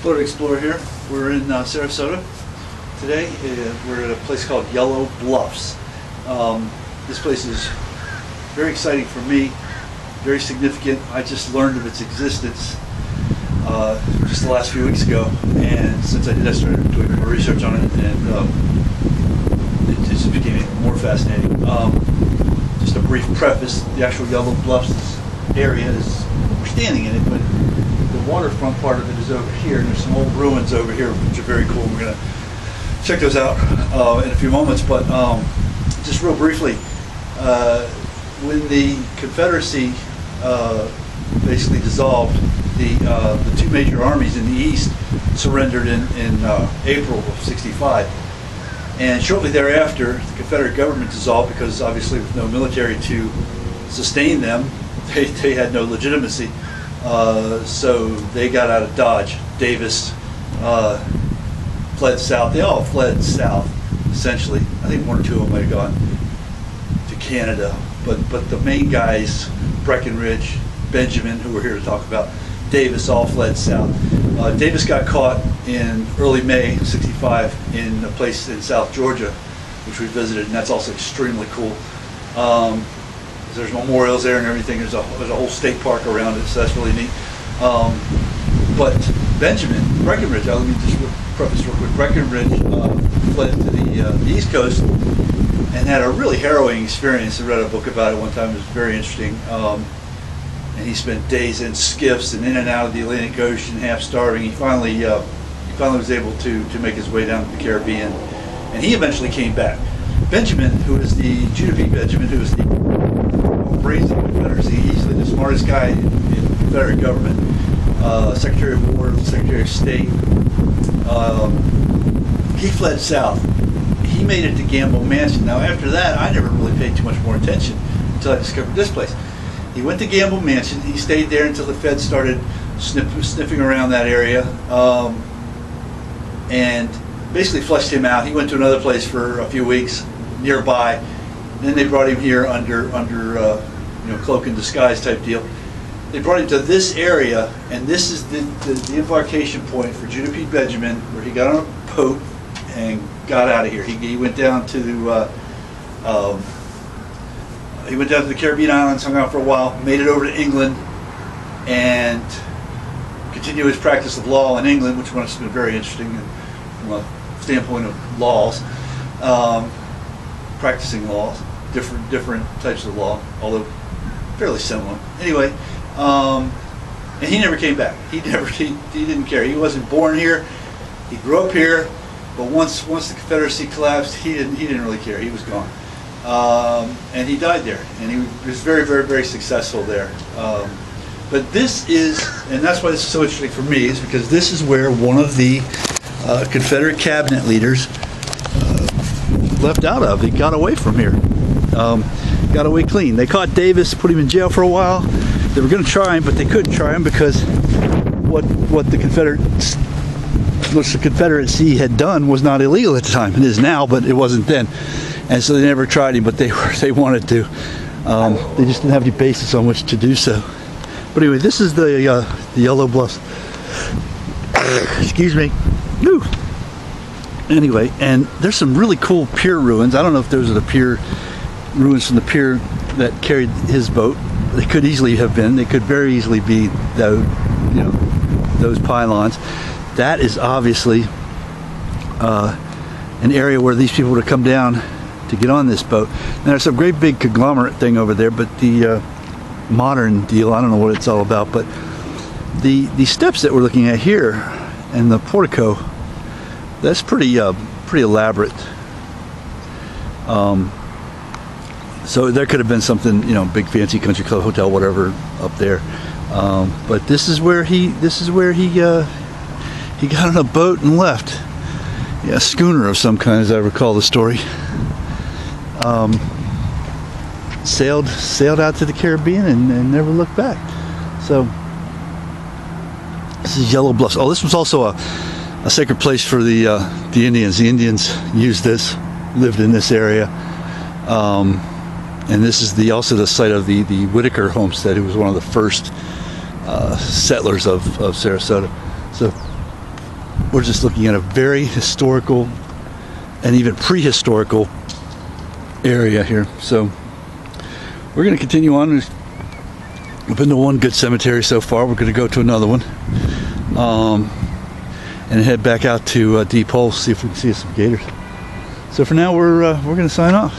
Florida Explorer here. We're in Sarasota today. We're at a place called Bluffs. This place is very exciting for me, very significant. I just learned of its existence just the last few weeks ago, and since I did, I started doing more research on it, and it just became even more fascinating. Just a brief preface: the actual Bluffs area is, we're standing in it, but the waterfront part of it is over here, and there's some old ruins over here which are very cool. We're going to check those out in a few moments, but just real briefly, when the Confederacy basically dissolved, the two major armies in the east surrendered in April of '65, and shortly thereafter the Confederate government dissolved because obviously with no military to sustain them, they had no legitimacy. So they got out of Dodge. Davis fled south. They all fled south, essentially. I think one or two of them might have gone to Canada. But the main guys, Breckinridge, Benjamin, who we're here to talk about, Davis, all fled south. Davis got caught in early May '65 in a place in South Georgia, which we visited, and that's also extremely cool. There's memorials there and everything. There's a whole state park around it, so that's really neat. But Breckinridge, let me just preface real quick. Breckinridge fled to the East Coast and had a really harrowing experience. I read a book about it one time. It was very interesting. And he spent days in skiffs and in and out of the Atlantic Ocean, half starving. He finally was able to make his way down to the Caribbean, and he eventually came back. Benjamin, who is the Judah P. Benjamin, who is the brains of the Confederacy, easily the smartest guy in the Confederate government, Secretary of War, Secretary of State. He fled south. He made it to Gamble Mansion. Now after that, I never really paid too much more attention until I discovered this place. He went to Gamble Mansion. He stayed there until the Feds started sniffing around that area, and basically flushed him out. He went to another place for a few weeks nearby. Then they brought him here under cloak and disguise type deal. They brought him to this area, and this is the embarkation point for Judah P. Benjamin, where he got on a boat and got out of here. He went down to the Caribbean islands, hung out for a while, made it over to England, and continued his practice of law in England, which must have been very interesting from a standpoint of laws, practicing laws, different types of law, although fairly similar. Anyway, and he never came back. He didn't care. He wasn't born here. He grew up here, but once the Confederacy collapsed, he didn't really care. He was gone, and he died there. And he was very, very, very successful there. But this is, and that's why this is so interesting for me, is because this is where one of the Confederate cabinet leaders left out of. He got away from here. Got away clean. They caught Davis, put him in jail for a while. They were going to try him, but they couldn't try him because what the Confederacy had done was not illegal at the time. It is now, but it wasn't then. And so they never tried him, but they wanted to. They just didn't have any basis on which to do so. But anyway, this is the Bluffs. Excuse me. Woo. Anyway, and there's some really cool pier ruins. I don't know if those are the ruins from the pier that carried his boat. They could easily have been. They could very easily be those pylons. That is obviously an area where these people would have come down to get on this boat. Now, there's some great big conglomerate thing over there, but the modern deal, I don't know what it's all about, but the steps that we're looking at here and the portico, that's pretty elaborate. So there could have been something, big fancy country club, hotel, whatever, up there. But this is where he got on a boat and left. Yeah, a schooner of some kind, as I recall the story. Sailed out to the Caribbean and never looked back. So this is Bluffs. Oh, this was also a sacred place for the Indians. The Indians used this, lived in this area. And this is also the site of the Whitaker homestead, who was one of the first settlers of Sarasota. So we're just looking at a very historical and even prehistorical area here. So we're going to continue on. We've been to one good cemetery so far. We're going to go to another one, and head back out to Deep Hole, see if we can see some gators. So for now, we're going to sign off.